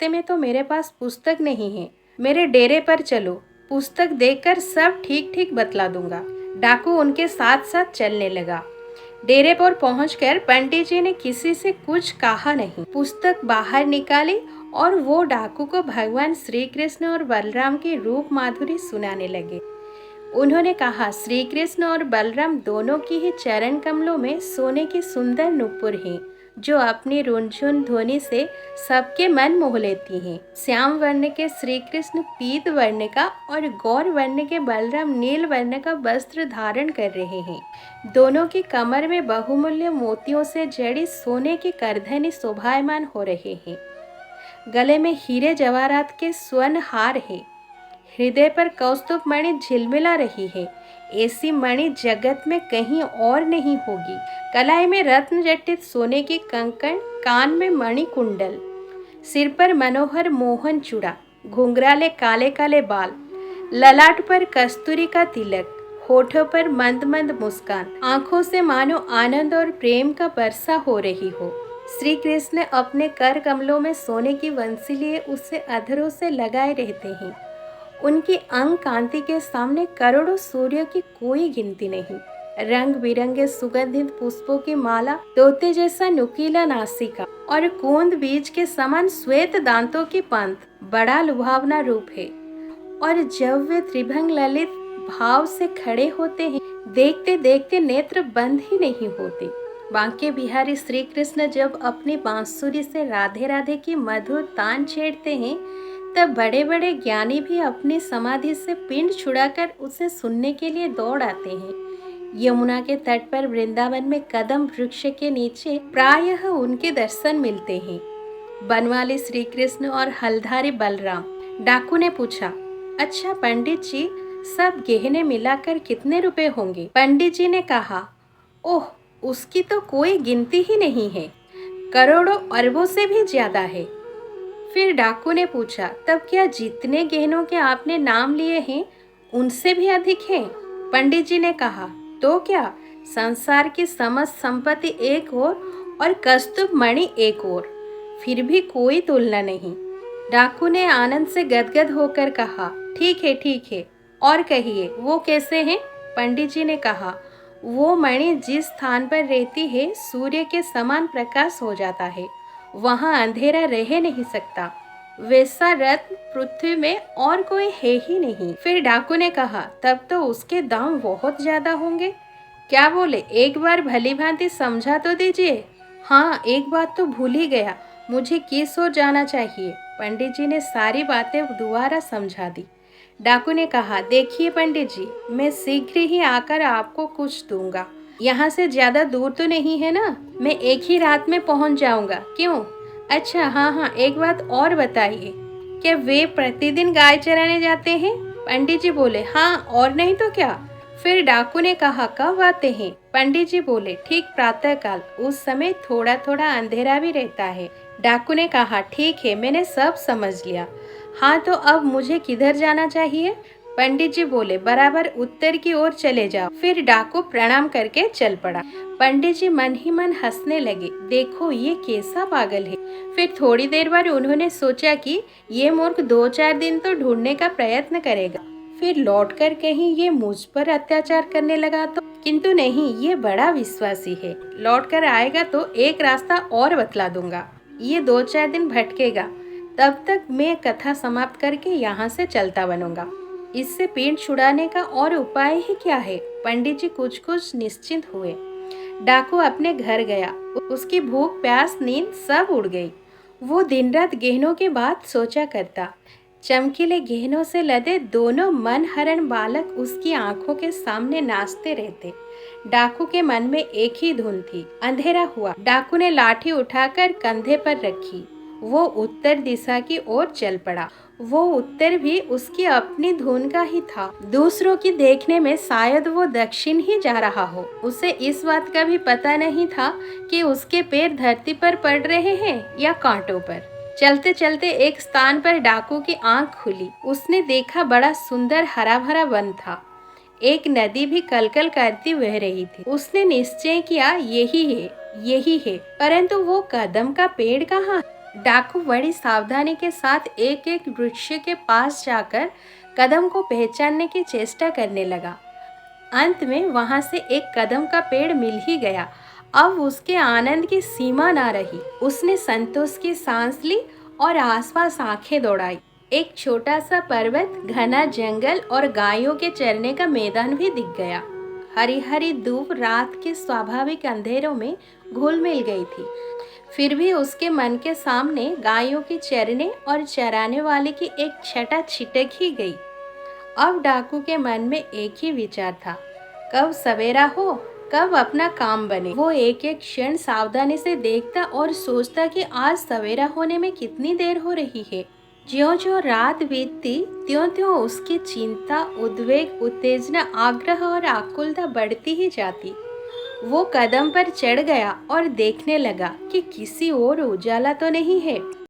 रास्ते में तो मेरे पास पुस्तक नहीं है, मेरे डेरे पर चलो, पुस्तक देखकर सब ठीक ठीक बतला दूंगा। डाकू उनके साथ साथ चलने लगा। डेरे पर पहुंचकर पंडित जी ने किसी से कुछ कहा नहीं, पुस्तक बाहर निकाली और वो डाकू को भगवान श्री कृष्ण और बलराम की रूप माधुरी सुनाने लगे। उन्होंने कहा, श्री कृष्ण और बलराम दोनों की ही चरण कमलों में सोने की सुंदर नुपुर हैं, जो अपनी रुनझुन ध्वनि से सबके मन मोह लेती हैं। श्याम वर्ण के श्री कृष्ण पीत वर्ण का और गौर वर्ण के बलराम नील वर्ण का वस्त्र धारण कर रहे हैं। दोनों की कमर में बहुमूल्य मोतियों से जड़ी सोने की करधनी शोभायमान हो रहे हैं। गले में हीरे जवाहरात के स्वर्ण हार है। हृदय पर कौस्तुभ मणि झिलमिला रही है। ऐसी मणि जगत में कहीं और नहीं होगी। कलाई में रत्न जटित सोने की कंकण, कान में मणि कुंडल, सिर पर मनोहर मोहन चूड़ा, घुंघराले काले काले बाल, ललाट पर कस्तूरी का तिलक, होठों पर मंद मंद मुस्कान, आंखों से मानो आनंद और प्रेम का वर्षा हो रही हो। श्री कृष्ण अपने कर कमलों में सोने की वंशी लिए उसे अधरों से लगाए रहते हैं। उनकी अंग कांति के सामने करोड़ों सूर्यों की कोई गिनती नहीं। रंग बिरंगे सुगंधित पुष्पों की माला, तोते जैसा नुकीला नासिका और कूंद बीज के समान श्वेत दांतों की पंथ बड़ा लुभावना रूप है। और जब वे त्रिभंग ललित भाव से खड़े होते हैं, देखते देखते नेत्र बंद ही नहीं होते। बांके बिहारी श्री कृष्ण जब अपनी बांसुरी से राधे राधे की मधुर तान छेड़ते हैं, तब बड़े बड़े ज्ञानी भी अपनी समाधि से पिंड छुड़ाकर उसे सुनने के लिए दौड़ आते हैं। यमुना के तट पर वृंदावन में कदम वृक्ष के नीचे प्रायः उनके दर्शन मिलते हैं। बनवाली श्री कृष्ण और हलधारी बलराम। डाकू ने पूछा, अच्छा पंडित जी, सब गहने मिलाकर कितने रुपए होंगे? पंडित जी ने कहा, ओह, उसकी तो कोई गिनती ही नहीं है, करोड़ों अरबों से भी ज्यादा है। फिर डाकू ने पूछा, तब क्या जितने गहनों के आपने नाम लिए हैं उनसे भी अधिक हैं? पंडित जी ने कहा, तो क्या, संसार की समस्त संपत्ति एक ओर और कस्तूभ मणि एक ओर, फिर भी कोई तुलना नहीं। डाकू ने आनंद से गदगद होकर कहा, ठीक है, और कहिए वो कैसे हैं? पंडित जी ने कहा, वो मणि जिस स्थान पर रहती है सूर्य के समान प्रकाश हो जाता है, वहाँ अंधेरा रह नहीं सकता। वैसा रत्न पृथ्वी में और कोई है ही नहीं। फिर डाकू ने कहा, तब तो उसके दाम बहुत ज्यादा होंगे। क्या बोले, एक बार भली भांति समझा तो दीजिए। हाँ, एक बात तो भूल ही गया, मुझे किस ओर जाना चाहिए। पंडित जी ने सारी बातें दोबारा समझा दी। डाकू ने कहा, देखिए पंडित जी, मैं शीघ्र ही आकर आपको कुछ दूंगा। यहाँ से ज्यादा दूर तो नहीं है ना? मैं एक ही रात में पहुँच जाऊंगा। क्यों? अच्छा, हाँ, एक बात और बताइए, क्या वे प्रतिदिन गाय चराने जाते हैं? पंडित जी बोले, हाँ, और नहीं तो क्या। फिर डाकू ने कहा, कब आते हैं? पंडित जी बोले, ठीक प्रातः काल, उस समय थोड़ा थोड़ा अंधेरा भी रहता है। डाकू ने कहा, ठीक है, मैंने सब समझ लिया। हाँ, तो अब मुझे किधर जाना चाहिए? पंडित जी बोले, बराबर उत्तर की ओर चले जाओ। फिर डाकू प्रणाम करके चल पड़ा। पंडित जी मन ही मन हंसने लगे, देखो ये कैसा पागल है। फिर थोड़ी देर बाद उन्होंने सोचा कि ये मूर्ख 2-4 दिन तो ढूंढने का प्रयत्न करेगा, फिर लौटकर कहीं ये मुझ पर अत्याचार करने लगा तो। किंतु नहीं, ये बड़ा विश्वासी है, लौटकर आएगा तो एक रास्ता और बतला दूंगा। ये 2-4 दिन भटकेगा, तब तक मैं कथा समाप्त करके यहाँ से चलता बनूंगा। इससे पेट छुड़ाने का और उपाय ही क्या है? पंडित जी कुछ निश्चिंत हुए। डाकू अपने घर गया। उसकी भूख, प्यास, नींद सब उड़ गई। वो दिन रात गहनों की बात सोचा करता। चमकीले गहनों से लदे दोनों मनहरण बालक उसकी आंखों के सामने नाचते रहते। डाकू के मन में एक ही धुन थी। अंधेरा हुआ। डाकू ने लाठी उठाकर कंधे पर रखी। वो उत्तर दिशा की ओर चल पड़ा। वो उत्तर भी उसकी अपनी धुन का ही था। दूसरों की देखने में शायद वो दक्षिण ही जा रहा हो। उसे इस बात का भी पता नहीं था कि उसके पैर धरती पर पड़ रहे हैं या कांटों पर। चलते चलते एक स्थान पर डाकू की आंख खुली। उसने देखा बड़ा सुंदर हरा भरा वन था। एक नदी भी कलकल करती बह रही थी। उसने निश्चय किया, यही है। परंतु वो कदम का पेड़ कहाँ? डाकू बड़ी सावधानी के साथ एक एक वृक्ष के पास जाकर कदम को पहचानने की चेष्टा करने लगा। अंत में वहां से एक कदम का पेड़ मिल ही गया। अब उसके आनंद की सीमा ना रही। उसने संतोष की सांस ली और आसपास आंखें दौड़ाई। एक छोटा सा पर्वत, घना जंगल और गायों के चरने का मैदान भी दिख गया। हरी हरी धूप रात के स्वाभाविक अंधेरों में घुल मिल गई थी। फिर भी उसके मन के सामने गायों की चरने और चराने वाले की एक छटा छिटक ही गई। अब डाकू के मन में एक ही विचार था, कब सवेरा हो, कब अपना काम बने। वो एक एक क्षण सावधानी से देखता और सोचता कि आज सवेरा होने में कितनी देर हो रही है। ज्यों-ज्यों रात बीतती त्यों-त्यों उसकी चिंता, उद्वेग, उत्तेजना, आग्रह और आकुलता बढ़ती ही जाती। वो कदम पर चढ़ गया और देखने लगा कि किसी और उजाला तो नहीं है।